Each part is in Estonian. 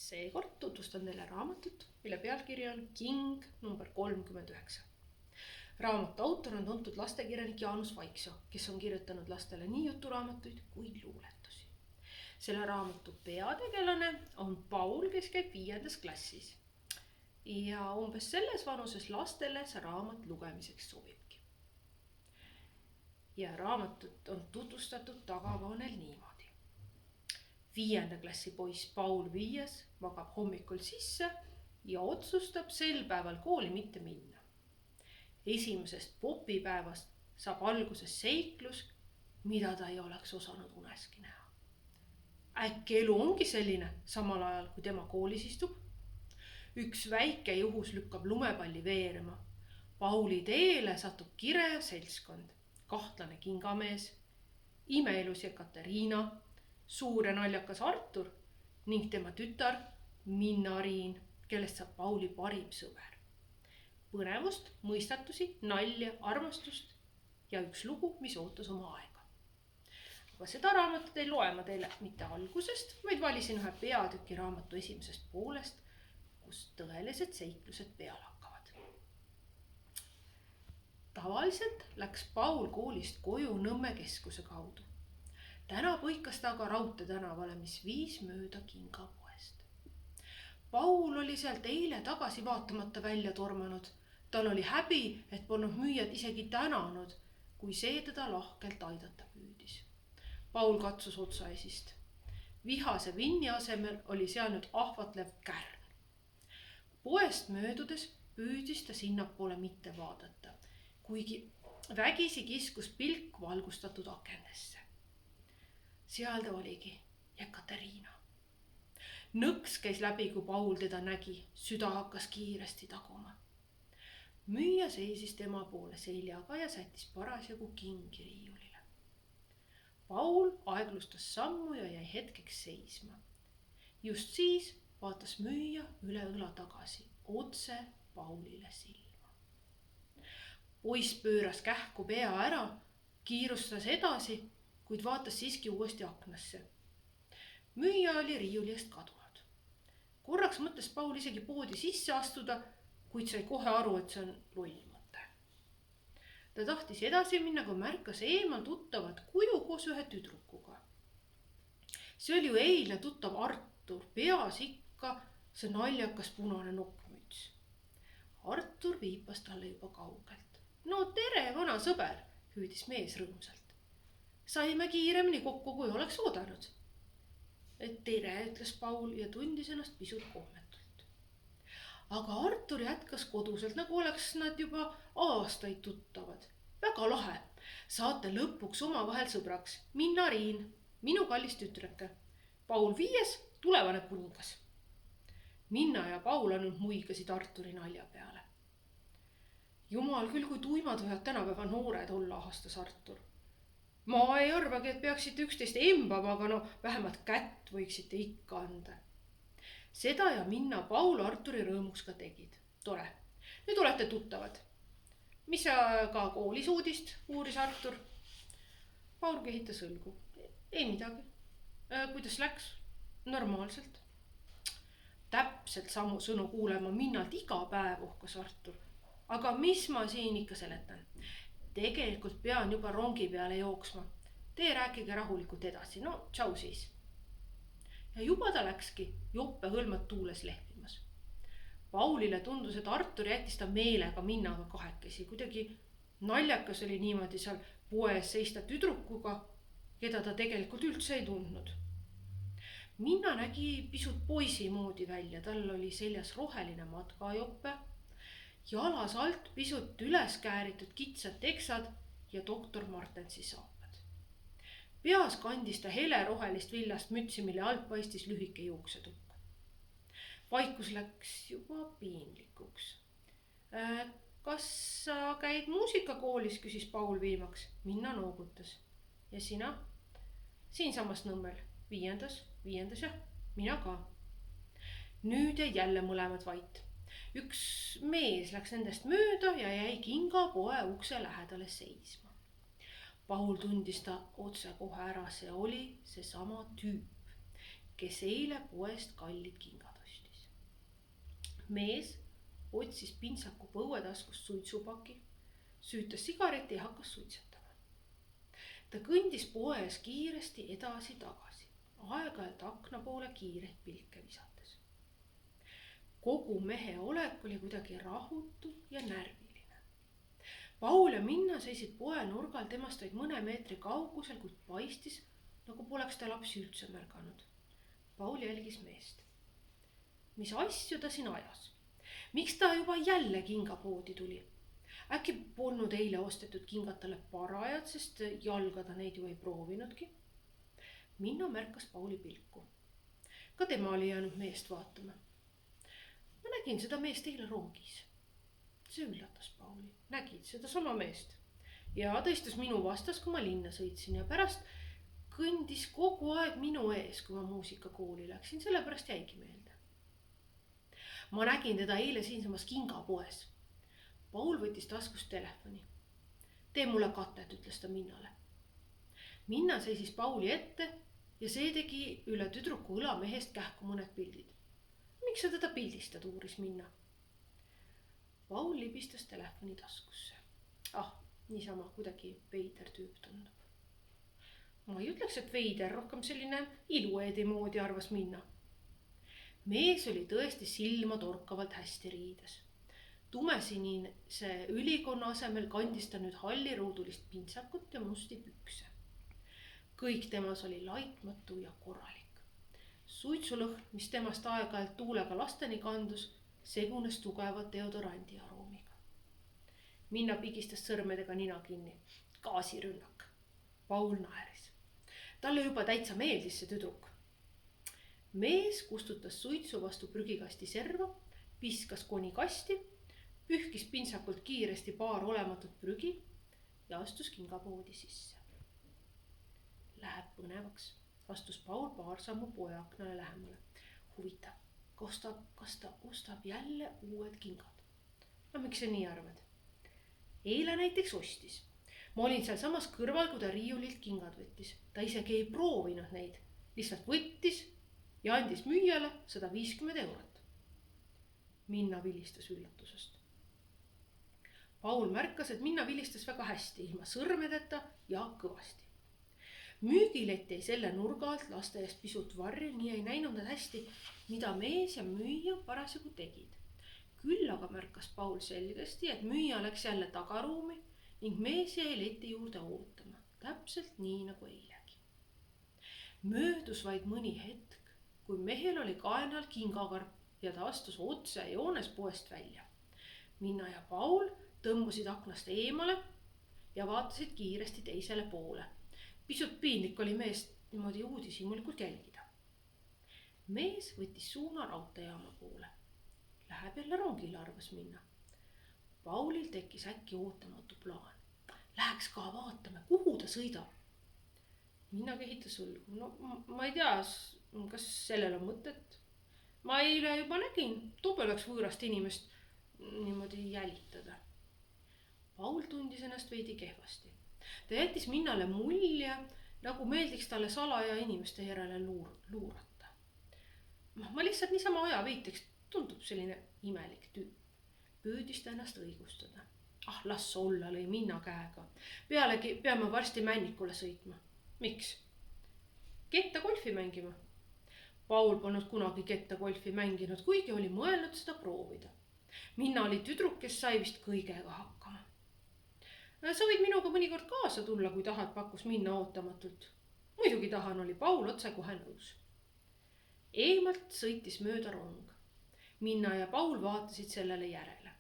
Seekord tutvustan teile raamatut, mille pealkiri on King number 39. Raamatu autor on tuntud lastekirjanik Jaanus Vaiksoo, kes on kirjutanud lastele nii juturaamatuid kui luuletusi. Selle raamatu peategelane on Paul, kes käib 5. klassis. Ja umbes selles vanuses lastele see raamat lugemiseks sobibki. Ja raamatut on tutvustatud tagakaanel niimoodi. 5. klassi poiss Paul Viies magab hommikul sisse ja otsustab sel päeval kooli mitte minna. Esimesest popipäevast saab alguses seiklus, mida ta ei oleks osanud uneski näha. Äkki elu ongi selline samal ajal, kui tema koolis istub? Üks väike juhus lükkab lumepalli veerema. Pauli teele satub kirev seltskond, kahtlane kingamees, imeilus Katariina, suur ja naljakas Artur ning tema tütar Minna Riin, kellest saab Pauli parim sõber. Põnevust, mõistatusi, nalja, armastust ja üks lugu, mis ootas oma aega. Aga seda raamatut ei loe ma teile mitte algusest, vaid valisin ühe peatüki raamatu esimesest poolest, kus tõelised seiklused peale hakkavad. Tavaliselt läks Paul koolist koju Nõmme keskuse kaudu. Täna põikas ta aga Raudtee tänavale, mis viis mööda kingapoest. Paul oli sealt eile tagasi vaatamata välja tormanud. Tal oli häbi, et polnud müüjad isegi tänanud, kui see teda lahkelt aidata püüdis. Paul katsus otsaesist. Vihase vinni asemel oli seal nüüd ahvatlev kärn. Poest möödudes püüdis ta sinnapoole mitte vaadata, kuigi vägisi kiskus pilk valgustatud akendesse. Seal ta oligi, Katariina. Nõks käis läbi, kui Paul teda nägi, süda hakkas kiiresti taguma. Müüja seisis tema poole seljaga ja sättis parasjagu kingi riiulile. Paul aeglustas sammu ja jäi hetkeks seisma. Just siis vaatas müüja üle õla tagasi, otse Paulile silma. Poiss pööras kähku pea ära, kiirustas edasi, kuid vaatas siiski uuesti aknasse. Müüja oli riiuli eest kadunud. Korraks mõtles Paul isegi poodi sisse astuda, kuid sai kohe aru, et see on loll mõte. Ta tahtis edasi minna, kui märkas eemal tuttavat kuju koos ühe tüdrukuga. See oli ju eilne tuttav Artur, peas ikka see naljakas punane nokkmüts. Artur viipas talle juba kaugelt. No tere, vana sõber, hüüdis mees rõõmsalt. Saime kiiremini kokku, kui oleks oodanud. Tere, ütles Paul ja tundis ennast pisut kohmetult. Aga Artur jätkas koduselt, nagu oleks nad juba aastaid tuttavad. Väga lahe. Saate lõpuks omavahel sõbraks. Minna Riin, minu kallis tütreke. Paul Viies, tulevane kuningas. Minna ja Paul ainult muigasid Arturi nalja peale. Jumal küll, kui tuimad võivad tänapäeva noored olla, ahastas Artur. Ma ei arvagi, et peaksite üksteist embama, aga vähemalt kätt võiksite ikka anda. Seda ja Minna Paul Arturi rõõmuks ka tegid. Tore. Nüüd olete tuttavad. Mis sa ka koolis uudist, uuris Artur? Paul kehitas õlgu. Ei midagi. Kuidas läks? Normaalselt. Täpselt samu sõnu kuulema Minnalt iga päev, uhkas Artur. Aga mis ma siin ikka seletan? Tegelikult pean juba rongi peale jooksma. Te rääkige rahulikult edasi. No, tšau siis. Ja juba ta läkski jope hõlmad tuules lehvimas. Paulile tundus, et Artur jättis ta meelega Minnaga kahekesi. Kuidagi naljakas oli niimoodi seal poes seista tüdrukuga, keda ta tegelikult üldse ei tundnud. Minna nägi pisut poisi moodi välja. Tal oli seljas roheline matkajope, jalas alt pisut üles kääritud kitsad teksad ja doktor Martensi saapad. Peas kandis ta helerohelist villast mütsi, mille alt paistis lühike juuksetukk. Vaikus läks juba piinlikuks. Kas sa käid muusikakoolis, küsis Paul viimaks. Minna noogutas. Ja sina? Siinsamas Nõmmel. 5. ja mina ka. Nüüd jäi jälle mõlemad vait. Üks mees läks nendest mööda ja jäi kingapoe ukse lähedale seisma. Paul tundis ta otse kohe ära, see oli see sama tüüp. kes eile poest kallid kingad ostis. Mees otsis pintsaku põuetaskust suitsupaki, süütas sigareti ja hakkas suitsetama. Ta kõndis poes kiiresti edasi-tagasi, aeg-ajalt akna poole kiireid pilke visates. Kogu mehe olek oli kuidagi rahutu ja närviline. Paul ja Minna seisid poe nurgal temast vaid mõne meetri kaugusel, kuid paistis, nagu poleks ta lapsi üldse märganud. Paul jälgis meest. Mis asju ta siin ajas? Miks ta juba jälle kingapoodi tuli? Äkki polnud eile ostetud kingad talle parajad, sest jalga ta neid ju ei proovinudki. Minna märkas Pauli pilku. Ka tema oli jäänud meest vaatama. Ma nägin seda meest eile rongis. See üllatas Pauli. Nägid seda sama meest. Ja ta istus minu vastas, kui ma linna sõitsin ja pärast kõndis kogu aeg minu ees, kui ma muusikakooli läksin, sellepärast jäigi meelde. Ma nägin teda eile siinsamas kingapoes. Paul võttis taskust telefoni. Tee mulle katet, ütles ta Minnale. Minna seisis Pauli ette ja see tegi üle tüdruku õla mehest kähku mõned pildid. Miks sa teda pildistad, uuris Minna. Paul libistas telefoni taskusse. Niisama kuidagi veider tüüp tundub. Ma ei ütleks, et veider, rohkem selline ilueedi moodi, arvas Minna. Mees oli tõesti silma torkavalt hästi riides. Tumesinise ülikonna asemel kandis ta nüüd halliruudulist pintsakut ja musti pükse. Kõik temas oli laitmatu ja korralik. Suitsulõhn, mis temast aeg-ajalt tuulega lasteni kandus, segunes tugevat deodorandi aroomiga. Minna pigistas sõrmedega nina kinni. Gaasirünnak. Paul naeris. Talle juba täitsa meeldis see tüdruk. Mees kustutas suitsu vastu prügikasti serva, piskas koni kasti, pühkis pintsakult kiiresti paar olematut prügi ja astus kingapoodi sisse. Läheb põnevaks, astus Paul paar sammu poeaknale lähemale. Huvitav, kas ta ostab jälle uued kingad? No miks sa nii arvad? Eile näiteks ostis. Ma olin seal samas kõrval, kui ta riiulilt kingad võttis. Ta isegi ei proovinud neid, lihtsalt võttis ja andis müüjale 150 €. Minna vilistas üllatusest. Paul märkas, et Minna vilistas väga hästi, ilma sõrmedeta ja kõvasti. Müügilett jäi selle nurga alt laste eest pisut varju, nii ei näinud nad hästi, mida mees ja müüja parasjagu tegid. Küll aga märkas Paul selgesti, et müüja läks jälle tagaruumi ning mees jäi leti juurde ootama, täpselt nii nagu eilegi. Möödus vaid mõni hetk, kui mehel oli kaenal kingakarp ja ta astus otse joones poest välja. Minna ja Paul tõmbusid aknast eemale ja vaatasid kiiresti teisele poole. Pisut piinlik oli meest niimoodi uudishimulikult jälgida. Mees võttis suuna raudteejaama poole. Läheb jälle rongile, arvas Minna. Paulil tekkis äkki ootamatu plaan. Läheks ka vaatame, kuhu ta sõidab. Minna kehitas õlgu. No ma ei tea, kas sellel on mõtet. Ma eile juba nägin, tobe oleks võõrast inimest niimoodi jälitada. Paul tundis ennast veidi kehvasti. Ta jättis Minnale mulje, nagu meeldiks talle salaja inimeste järele luurata. Ma lihtsalt niisama aja veiteks, tundub selline imelik tüüp. Püüdis ta ennast õigustada. Las olla, lõi Minna käega. Pealegi peame varsti Männikule sõitma. Miks? Ketta golfi mängima. Paul polnud kunagi ketta golfi mänginud, kuigi oli mõelnud seda proovida. Minna oli tüdruk, kes sai vist kõigega hakkama. Sa võid minuga mõnikord kaasa tulla, kui tahad, pakkus Minna ootamatult. Muidugi tahan, oli Paul otsekohe nõus. Eemalt sõitis mööda rong. Minna ja Paul vaatasid sellele järele.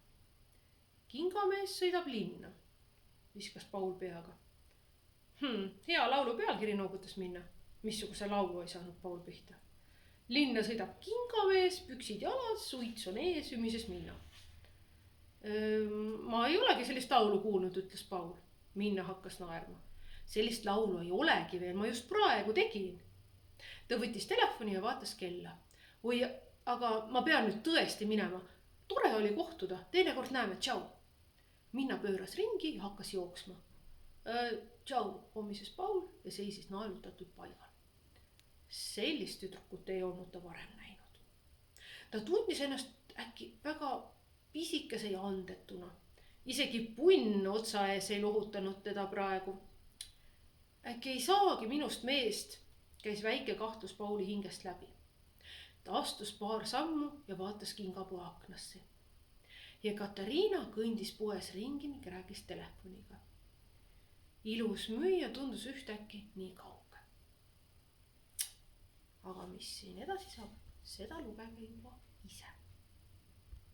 Kingamees sõidab linna, viskas Paul peaga. Hea laulu pealkiri, noogutas Minna. Missuguse laulu ei saanud Paul pihta. Linna sõidab kingamees, püksid jalas, suits on ees, ümises Minna. Ma ei olegi sellist laulu kuulnud, ütles Paul. Minna hakkas naerma. Sellist laulu ei olegi veel, ma just praegu tegin. Ta võttis telefoni ja vaatas kella. Oi, aga ma pean nüüd tõesti minema. Tore oli kohtuda, teinekord näeme, tšau. Minna pööras ringi ja hakkas jooksma. Tšau, homises Paul ja seisis naelutatud paigal. sellist tüdrukut ei olnud ta varem näinud. Ta tundis ennast äkki väga pisikese ja andetuna. Isegi punn otsa ees ei lohutanud teda praegu. Äkki ei saagi minust meest, käis väike kahtlus Pauli hingest läbi. Ta astus paar sammu ja vaatas kingapoe aknasse. Ja Katariina kõndis poes ringi ning rääkis telefoniga. Ilus müüja tundus ühtäkki nii kauge. Aga mis siin edasi saab, seda lugege juba ise.